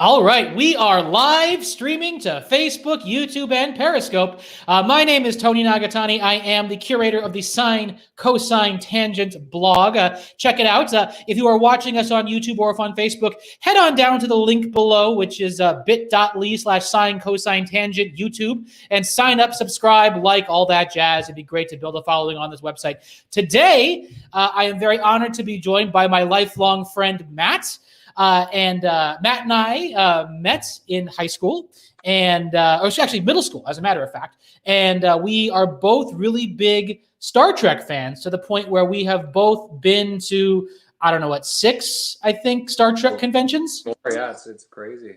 All right, we are live streaming to Facebook, YouTube, and Periscope. My name is Tony Nagatani. I am the curator of the Sine Cosine Tangent blog. Check it out. If you are watching us on YouTube or if on Facebook, head on down to the link below, which is bit.ly/sine cosine tangent YouTube, and sign up, subscribe, like, all that jazz. It'd be great to build a following on this website. Today, I am very honored to be joined by my lifelong friend, Matt. Matt and I met in high school or actually middle school, as a matter of fact. And we are both really big Star Trek fans to the point where we have both been to, I don't know what, 6, I think, Star Trek conventions. Oh, yeah, it's crazy.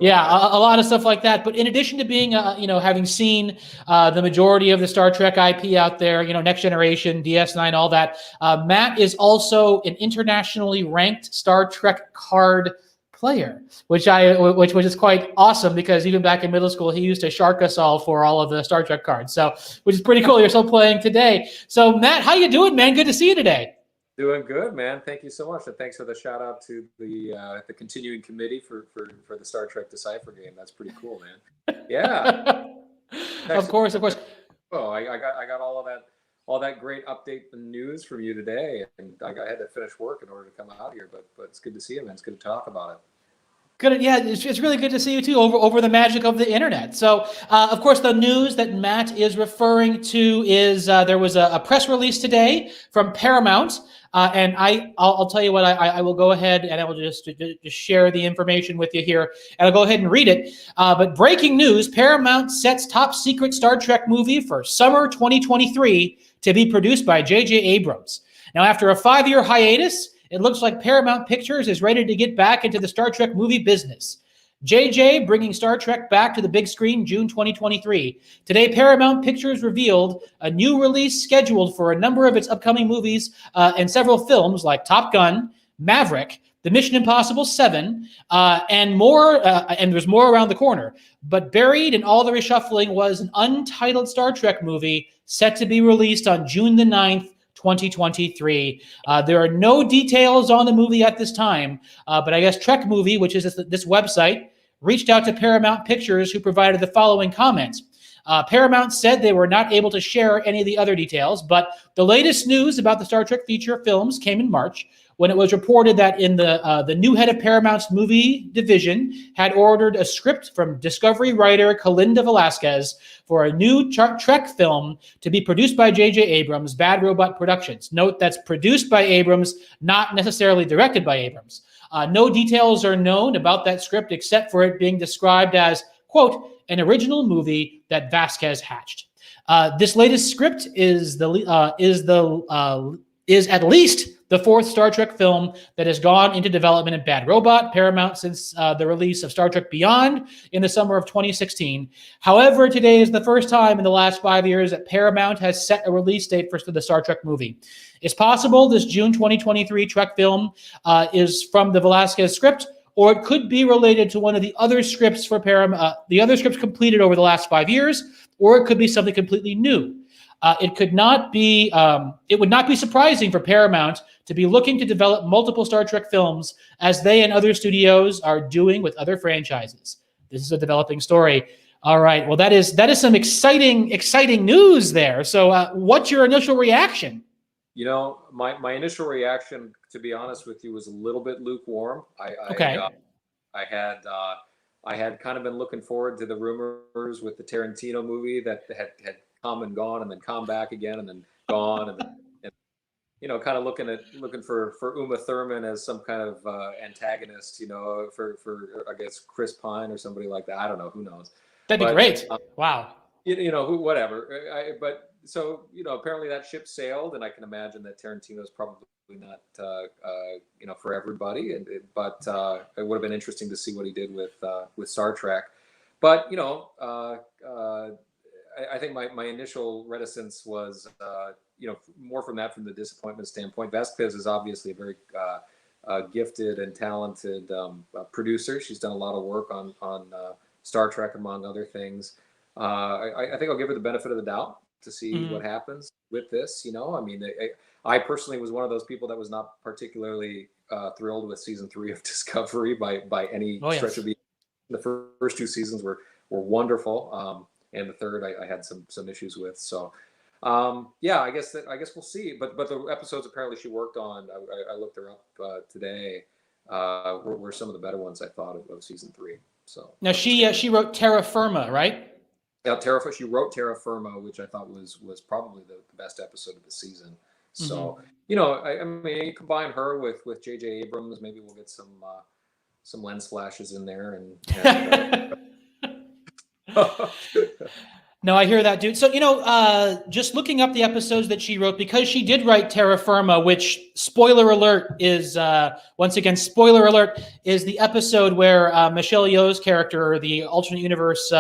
Yeah, a lot of stuff like that. But in addition to being, having seen the majority of the Star Trek IP out there, Next Generation, DS9, all that, Matt is also an internationally ranked Star Trek card player, which is quite awesome because even back in middle school, he used to shark us all for all of the Star Trek cards. So, which is pretty cool. You're still playing today. So, Matt, how you doing, man? Good to see you today. Doing good, man. Thank you so much, and thanks for the shout out to the continuing committee for the Star Trek Decipher game. That's pretty cool, man. Yeah. Of course. Oh, I got all that great update and news from you today, and I had to finish work in order to come out here. But it's good to see you, man. It's good to talk about it. Good, yeah, it's really good to see you too over the magic of the internet. So, of course, the news that Matt is referring to is there was a press release today from Paramount, and I'll tell you what, I will go ahead and I will just share the information with you here, and I'll go ahead and read it. But breaking news: Paramount sets top secret Star Trek movie for summer 2023 to be produced by JJ Abrams. Now, after a 5-year hiatus, it looks like Paramount Pictures is ready to get back into the Star Trek movie business. JJ bringing Star Trek back to the big screen June 2023. Today, Paramount Pictures revealed a new release scheduled for a number of its upcoming movies and several films like Top Gun, Maverick, The Mission Impossible 7, and more. And there's more around the corner. But buried in all the reshuffling was an untitled Star Trek movie set to be released on June the 9th, 2023. There are no details on the movie at this time, but I guess Trek Movie, which is this website, reached out to Paramount Pictures, who provided the following comments. Paramount said they were not able to share any of the other details, but the latest news about the Star Trek feature films came in March, when it was reported that the new head of Paramount's movie division had ordered a script from Discovery writer Kalinda Vazquez for a new Trek film to be produced by JJ Abrams, Bad Robot Productions. Note that's produced by Abrams, not necessarily directed by Abrams. No details are known about that script except for it being described as, quote, an original movie that Vasquez hatched. This latest script is at least the 4th Star Trek film that has gone into development in Bad Robot, Paramount, since the release of Star Trek Beyond in the summer of 2016. However, today is the first time in the last 5 years that Paramount has set a release date for the Star Trek movie. It's possible this June 2023 Trek film is from the Velasquez script, or it could be related to one of the other scripts for Paramount, the other scripts completed over the last 5 years, or it could be something completely new. It would not be surprising for Paramount to be looking to develop multiple Star Trek films, as they and other studios are doing with other franchises. This is a developing story. All right. Well, that is some exciting news there. So, what's your initial reaction? My initial reaction, to be honest with you, was a little bit lukewarm. I had kind of been looking forward to the rumors with the Tarantino movie that had come and gone and then come back again and then gone and kind of looking for Uma Thurman as some kind of antagonist, for I guess Chris Pine or somebody like that. I don't know, who knows. That'd be great. Wow. Whatever. But so apparently that ship sailed, and I can imagine that Tarantino's probably not for everybody, but it would have been interesting to see what he did with Star Trek. But I think my initial reticence was more from the disappointment standpoint. Vasquez is obviously a very gifted and talented producer. She's done a lot of work on Star Trek, among other things. I think I'll give her the benefit of the doubt to see what happens with this. I mean, I personally was one of those people that was not particularly thrilled with season 3 of Discovery by any stretch of the. The first 2 seasons were wonderful, and the third I had some issues with. So, I guess we'll see. But the episodes apparently she worked on, I looked her up today, were some of the better ones I thought of season 3. So now she wrote Terra Firma, right? Yeah, she wrote Terra Firma, which I thought was probably the best episode of the season. So I mean, you combine her with JJ Abrams, maybe we'll get some lens flashes in there and No, I hear that, dude. So, just looking up the episodes that she wrote, because she did write Terra Firma, which, spoiler alert, is, once again, spoiler alert, is the episode where Michelle Yeoh's character, the alternate universe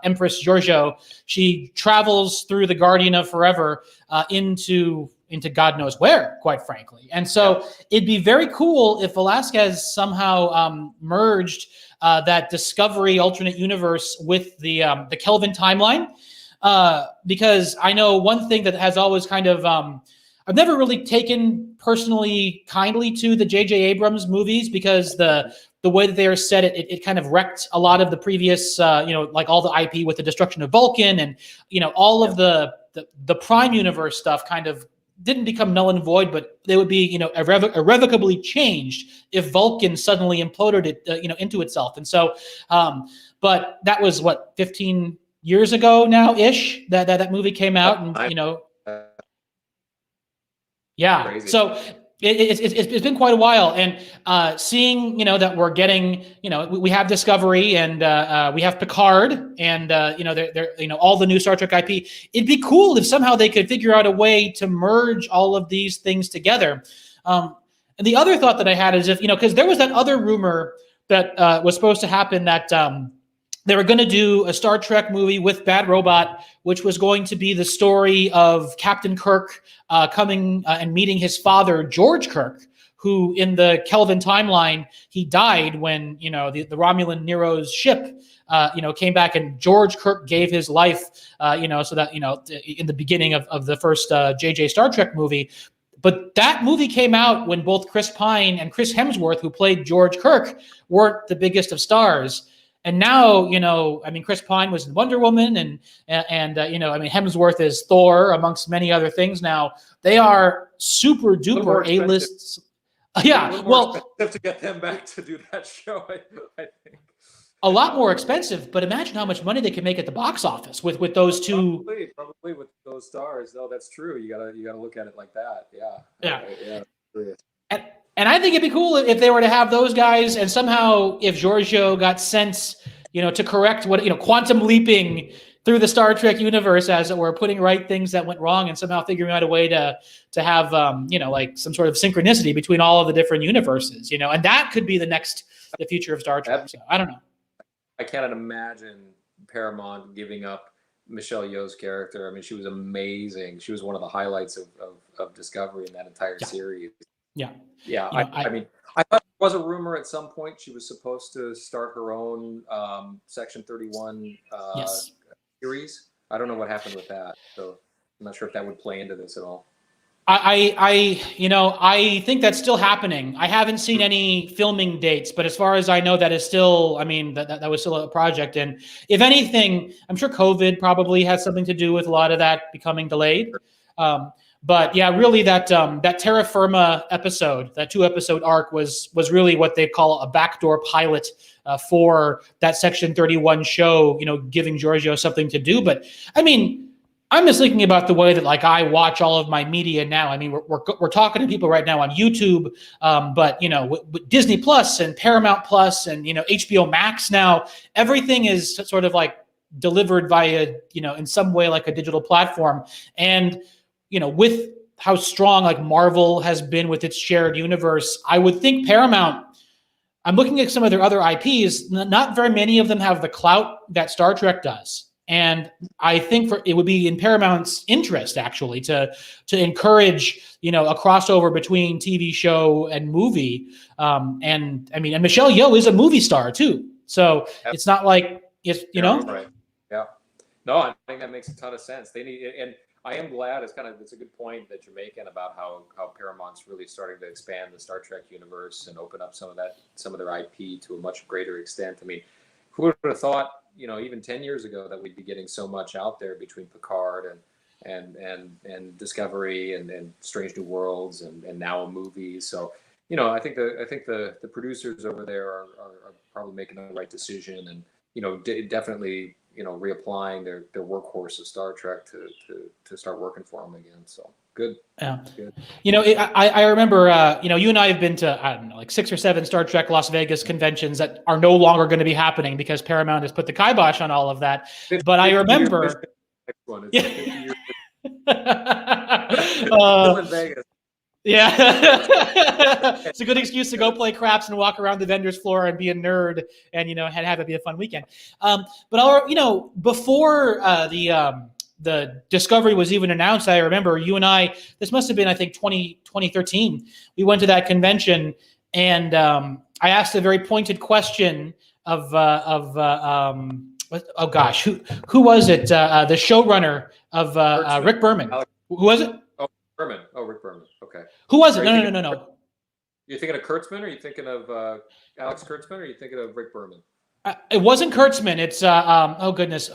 Empress Giorgio, she travels through the Guardian of Forever into God knows where, quite frankly. And so it'd be very cool if Velasquez somehow merged that Discovery alternate universe with the Kelvin timeline, because I know one thing that has always kind of I've never really taken personally kindly to the JJ Abrams movies, because the way that they are set, it kind of wrecked a lot of the previous like all the IP with the destruction of Vulcan, and all of the Prime universe stuff kind of didn't become null and void, but they would be, irrevocably changed if Vulcan suddenly imploded it, into itself. And so, but that was 15 years ago now ish that movie came out, and crazy. So it's been quite a while, and seeing that we're getting we have Discovery, and we have Picard, and they're all the new Star Trek IP. It'd be cool if somehow they could figure out a way to merge all of these things together. And the other thought that I had is, if because there was that other rumor that was supposed to happen, that they were going to do a Star Trek movie with Bad Robot, which was going to be the story of Captain Kirk coming and meeting his father, George Kirk, who in the Kelvin timeline, he died when, the Romulan Nero's ship, came back, and George Kirk gave his life, so that, in the beginning of the first JJ Star Trek movie. But that movie came out when both Chris Pine and Chris Hemsworth, who played George Kirk, weren't the biggest of stars. And now, Chris Pine was in Wonder Woman, and Hemsworth is Thor, amongst many other things. Now they are super duper A-list. Yeah, well, expensive to get them back to do that show, I think. A lot more expensive, but imagine how much money they can make at the box office with those two. Probably with those stars. No, that's true. You gotta look at it like that. Yeah. And I think it'd be cool if they were to have those guys, and somehow if Giorgio got sent, to correct what, quantum leaping through the Star Trek universe, as it were, putting right things that went wrong, and somehow figuring out a way to have, like some sort of synchronicity between all of the different universes, and that could be the future of Star Trek. So I don't know. I cannot imagine Paramount giving up Michelle Yeoh's character. I mean, she was amazing. She was one of the highlights of Discovery in that entire series. Yeah. I mean, I thought there was a rumor at some point she was supposed to start her own Section 31 series. I don't know what happened with that, so I'm not sure if that would play into this at all. I think that's still happening. I haven't seen any filming dates, but as far as I know, that is still, that was still a project. And if anything, I'm sure COVID probably has something to do with a lot of that becoming delayed. But yeah, really that Terra Firma episode, that 2-episode arc was really what they call a backdoor pilot for that Section 31 show, giving Giorgio something to do. But I'm just thinking about the way that I watch all of my media now. We're talking to people right now on YouTube, but with Disney Plus and Paramount Plus and HBO Max now, everything is sort of delivered via in some way like a digital platform. And with how strong Marvel has been with its shared universe, I would think Paramount. I'm looking at some of their other IPs. Not very many of them have the clout that Star Trek does. And I think it would be in Paramount's interest, actually, to encourage, a crossover between TV show and movie. And Michelle Yeoh is a movie star too, so it's not like it's. Right. Yeah. No, I think that makes a ton of sense. They need, and I am glad. It's a good point that you're making about how Paramount's really starting to expand the Star Trek universe and open up some of their IP to a much greater extent. I mean, who would have thought, even 10 years ago that we'd be getting so much out there between Picard and Discovery and Strange New Worlds and now a movie. So, I think the producers over there are probably making the right decision and, definitely, reapplying their workhorse of Star Trek to start working for them again. So good. Yeah. Good. I remember, you and I have been to, I don't know, like 6 or 7 Star Trek Las Vegas conventions that are no longer going to be happening because Paramount has put the kibosh on all of that. But I remember. Next one. Still in Vegas. Yeah. It's a good excuse to go play craps and walk around the vendor's floor and be a nerd and, have it be a fun weekend. But before the Discovery was even announced, I remember you and I, this must have been, I think, 2013. We went to that convention and I asked a very pointed question of oh gosh, who was it? The showrunner of Rick Berman. Who was it? Berman. Oh, Rick Berman. Okay. Who was it? No. You're thinking of Kurtzman, or are you thinking of Alex Kurtzman, or are you thinking of Rick Berman? It wasn't Kurtzman. It's oh goodness.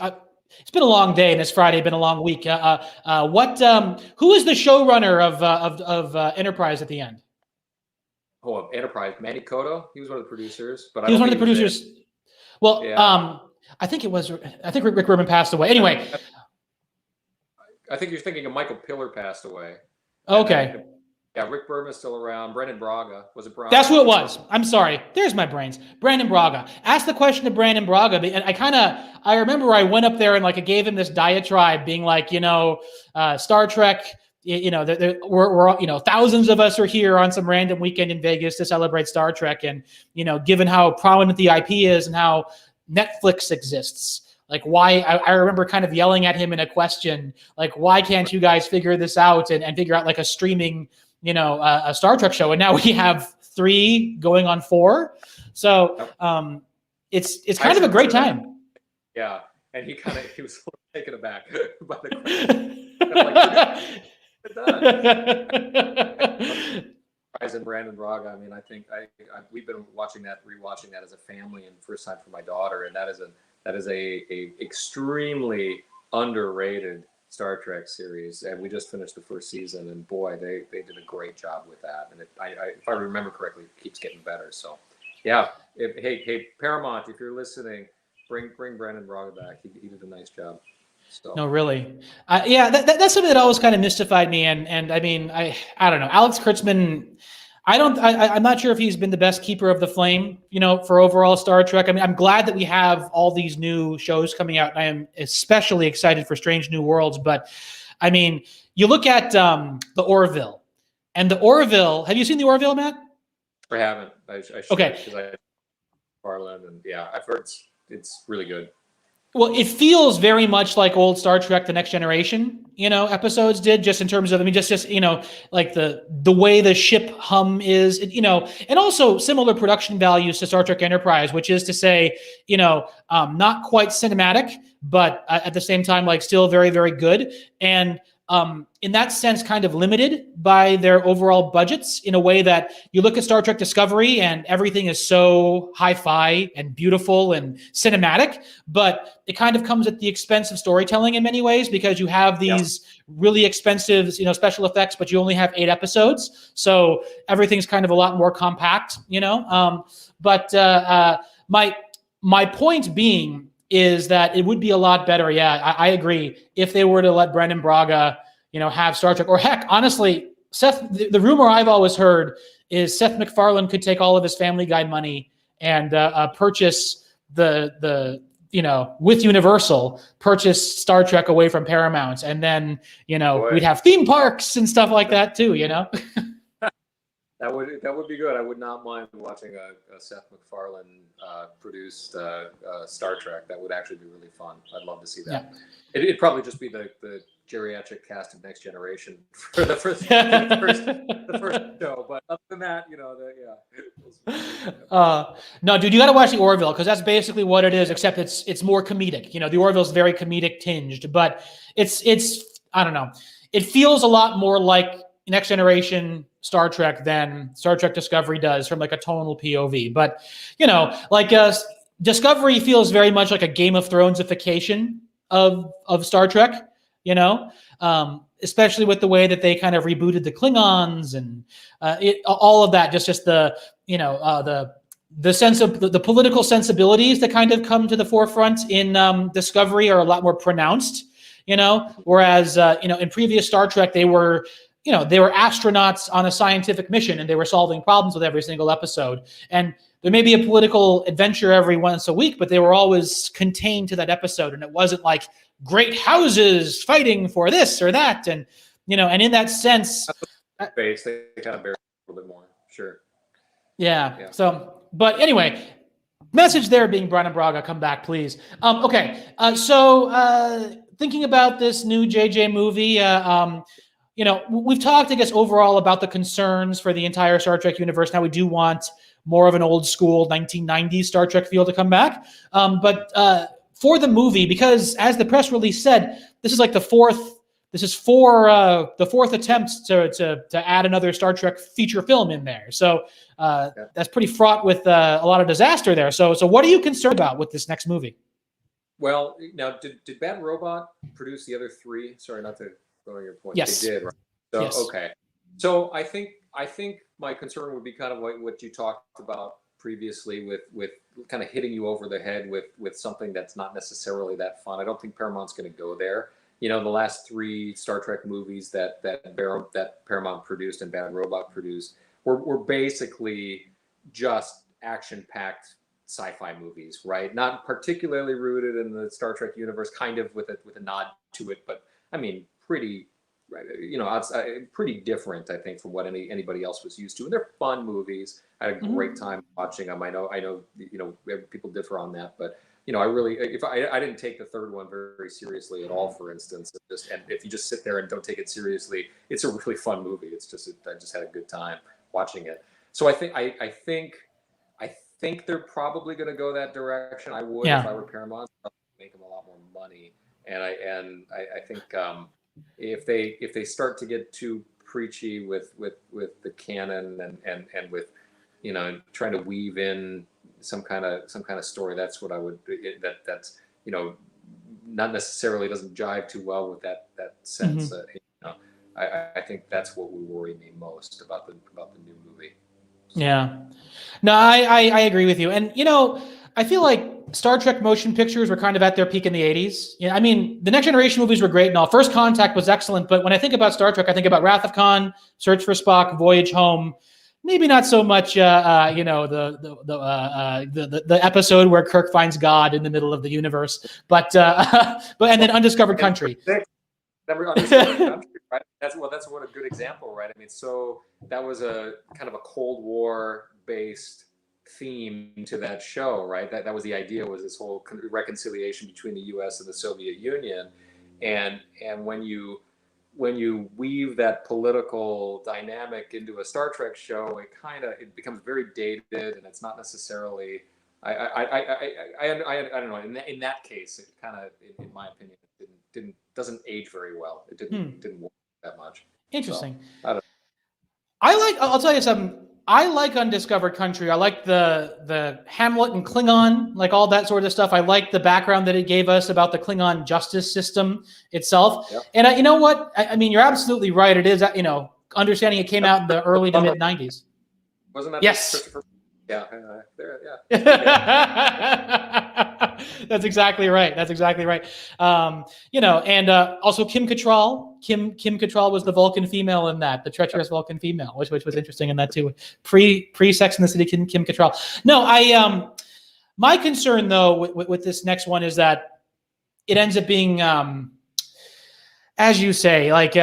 It's been a long day, and it's Friday. Been a long week. Who is the showrunner of Enterprise at the end? Oh, of Enterprise, Manny Cotto. He was one of the producers, but he was one of the producers. Well, yeah. I think Rick Berman passed away. Anyway, I think you're thinking of Michael Pillar passed away. Okay. Yeah, Rick Berman's still around. Brendan Braga. Was it Braga? That's who it was. I'm sorry. There's my brains. Brandon Braga. Ask the question to Brandon Braga. And I remember I went up there and I gave him this diatribe being like, Star Trek, we're thousands of us are here on some random weekend in Vegas to celebrate Star Trek. And, given how prominent the IP is and how Netflix exists, why I remember kind of yelling at him in a question, why can't you guys figure this out and figure out a streaming, a Star Trek show? And now we have 3 going on 4. So it's kind of a great time. Yeah. And he was taken aback by the question. And Brandon Braga. I mean, I think we've been rewatching that as a family and first time for my daughter. And that is a extremely underrated Star Trek series, and we just finished the first season, and boy, they did a great job with that. And if I remember correctly, it keeps getting better. So, yeah. Hey, Paramount, if you're listening, bring Brandon Braga back. He did a nice job. So. No, really. That's something that always kind of mystified me. And I mean, I don't know. Alex Kurtzman, I'm not sure if he's been the best keeper of the flame, for overall Star Trek. I mean, I'm glad that we have all these new shows coming out. I am especially excited for Strange New Worlds. But I mean, you look at the Orville, and the Orville. Have you seen the Orville, Matt? I haven't. I should, okay. Because I Farland, and yeah, I've heard it's really good. Well, it feels very much like old Star Trek: The Next Generation, episodes did, just in terms of, just the way the ship hum is, and also similar production values to Star Trek Enterprise, which is to say, not quite cinematic, but at the same time, still very, very good. And in that sense, kind of limited by their overall budgets in a way that you look at Star Trek Discovery and everything is so hi-fi and beautiful and cinematic, but it kind of comes at the expense of storytelling in many ways because you have these really expensive, special effects, but you only have 8 episodes. So everything's kind of a lot more compact, but my point being is that it would be a lot better. Yeah, I agree. If they were to let Brendan Braga, have Star Trek, or heck, honestly, Seth, the rumor I've always heard is Seth MacFarlane could take all of his Family Guy money and purchase with Universal, purchase Star Trek away from Paramount. And then, we'd have theme parks and stuff like that too, That would be good. I would not mind watching a Seth MacFarlane produced Star Trek. That would actually be really fun. I'd love to see that. Yeah. It'd probably just be the geriatric cast of Next Generation for the first show. But other than that, no, dude, you got to watch the Orville because that's basically what it is. Except it's more comedic. The Orville's very comedic tinged, but it's I don't know. It feels a lot more like Next Generation Star Trek than Star Trek Discovery does from like a tonal POV. But, Discovery feels very much like a Game of Thronesification of Star Trek, especially with the way that they kind of rebooted the Klingons and all of that. Just the sense of the political sensibilities that kind of come to the forefront in Discovery are a lot more pronounced, whereas, in previous Star Trek, they were astronauts on a scientific mission and they were solving problems with every single episode. And there may be a political adventure every once a week, but they were always contained to that episode. And it wasn't like great houses fighting for this or that. And, and in that sense, they kind of bear a little bit more. Sure. Yeah. So, but anyway, message there being Brian Braga, come back, please. Okay. So thinking about this new JJ movie, we've talked, I guess, overall about the concerns for the entire Star Trek universe. Now we do want more of an old school 1990s Star Trek feel to come back. But for the movie, because as the press release said, this is like the fourth attempt to add another Star Trek feature film in there. So that's pretty fraught with a lot of disaster there. So what are you concerned about with this next movie? Well, now, did Bad Robot produce the other three? Sorry, not to go on your point. Yes. They did, right? So, yes. Okay. So I think my concern would be kind of like what you talked about previously with kind of hitting you over the head with something that's not necessarily that fun. I don't think Paramount's going to go there. The last three Star Trek movies that Paramount produced and Bad Robot produced were basically just action-packed sci-fi movies, right? Not particularly rooted in the Star Trek universe, kind of with a nod to it, but I mean, pretty, pretty different, I think, from what anybody else was used to. And they're fun movies. I had a great time watching them. I know, people differ on that, but I really, I didn't take the third one very seriously at all, for instance. And if you just sit there and don't take it seriously, it's a really fun movie. I just had a good time watching it. So I think they're probably going to go that direction. I would, if I were Paramount, make them a lot more money. And I think if they start to get too preachy with the canon and with trying to weave in some kind of story, that's what I would, that's not necessarily doesn't jive too well with that sense. I think that's what would worry me most about the new movie. Yeah. No, I agree with you. And, I feel like Star Trek motion pictures were kind of at their peak in the 80s. I mean, the Next Generation movies were great and all. First Contact was excellent, but when I think about Star Trek, I think about Wrath of Khan, Search for Spock, Voyage Home. Maybe not so much, the episode where Kirk finds God in the middle of the universe, but and then Undiscovered Country. Undiscovered Country, right? That's what a good example, right? I mean, so that was a kind of a Cold War based theme to that show, right? That was the idea, was this whole reconciliation between the U.S. and the Soviet Union, and when you weave that political dynamic into a Star Trek show, it becomes very dated, and it's not necessarily. I don't know. In that case, it kind of, in my opinion, doesn't age very well. It didn't work that much. Interesting. So, I'll tell you something. I like Undiscovered Country. I like the Hamlet and Klingon, like all that sort of stuff. I like the background that it gave us about the Klingon justice system itself. Yep. And you know what? I mean, you're absolutely right. It is, understanding it came out in the early to mid 90s. Wasn't that? Yes. Yeah. That's exactly right. And also Kim Cattrall. Kim Cattrall was the Vulcan female in that, the treacherous Vulcan female, which was interesting in that too. Pre Sex and the City, Kim Cattrall. No, my concern though with this next one is that it ends up being, as you say, like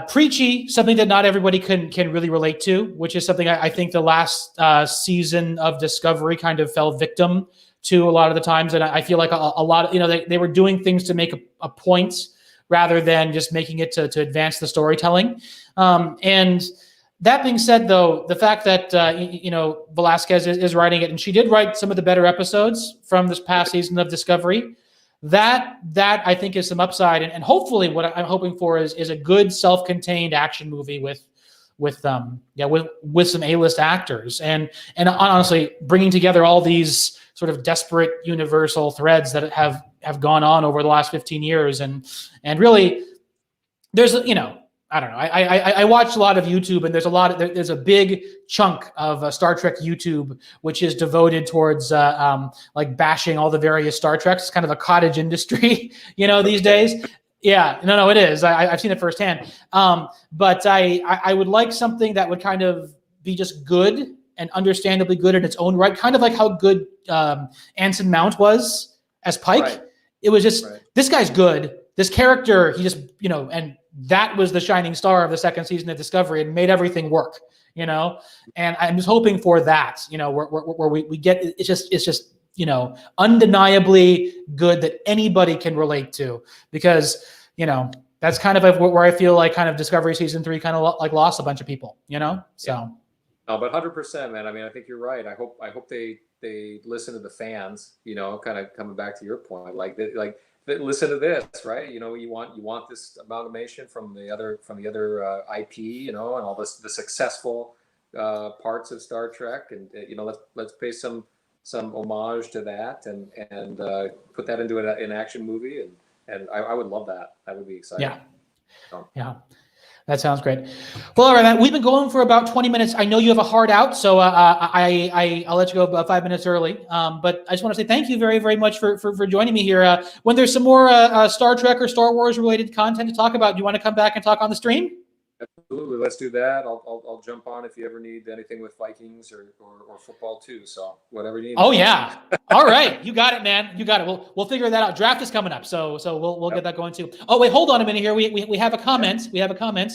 preachy, something that not everybody can really relate to, which is something I think the last season of Discovery kind of fell victim to a lot of the times. And I feel like a lot of, they were doing things to make a point rather than just making it to advance the storytelling. And that being said, though, the fact that, Vazquez is writing it, and she did write some of the better episodes from this past season of Discovery. that I think is some upside, and hopefully what I'm hoping for is a good self-contained action movie with some A-list actors, and honestly bringing together all these sort of desperate universal threads that have gone on over the last 15 years, and really there's I don't know. I watch a lot of YouTube, and there's a big chunk of Star Trek YouTube which is devoted towards like bashing all the various Star Treks. It's kind of a cottage industry, these days. Yeah, no, it is. I've seen it firsthand. But I would like something that would kind of be just good and understandably good in its own right, kind of like how good Anson Mount was as Pike. Right. It was just this guy's good. This character, he just and that was the shining star of the second season of Discovery and made everything work, and I'm just hoping for that, where we get, it's just, undeniably good that anybody can relate to, because, that's kind of where I feel like kind of Discovery season 3 kind of like lost a bunch of people, so. No, but 100%, man. I mean, I think you're right. I hope they listen to the fans, kind of coming back to your point, listen to this, right? You want this amalgamation from the other IP, and all this the successful parts of Star Trek, and let's pay some homage to that, and put that into an action movie, and I would love that. That would be exciting. Yeah. That sounds great. Well, all right, man. We've been going for about 20 minutes. I know you have a hard out, so I'll let you go about 5 minutes early. But I just want to say thank you very, very much for joining me here. When there's some more Star Trek or Star Wars related content to talk about, do you want to come back and talk on the stream? Absolutely, let's do that. I'll jump on if you ever need anything with Vikings or football too. So whatever you need. Oh yeah. All right, you got it, man. You got it. We'll figure that out. Draft is coming up, so we'll get that going too. Oh wait, hold on a minute here. We have a comment. We have a comment.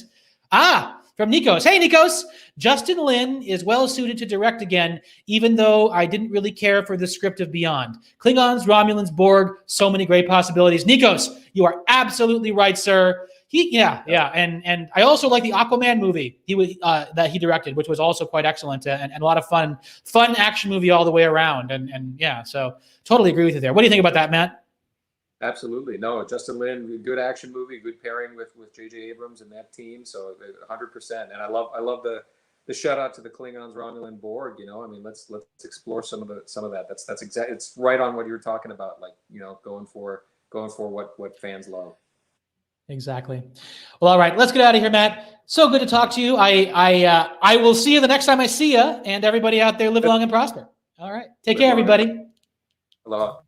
From Nikos. Hey Nikos, Justin Lin is well suited to direct again, even though I didn't really care for the script of Beyond. Klingons, Romulans, Borg, so many great possibilities. Nikos, you are absolutely right, sir. And I also like the Aquaman movie that he directed, which was also quite excellent, and a lot of fun action movie all the way around. And so totally agree with you there. What do you think about that, Matt? Absolutely. No, Justin Lin, good action movie, good pairing with JJ Abrams and that team. So 100%. And I love the shout out to the Klingons, Romulan, Borg. I mean, let's explore some of that. That's exactly, it's right on what you were talking about. Like, going for what fans love. Exactly. Well, all right, let's get out of here, Matt. So good to talk to you. I will see you the next time I see you, and everybody out there, live long and prosper. All right. Take care, everybody. Aloha.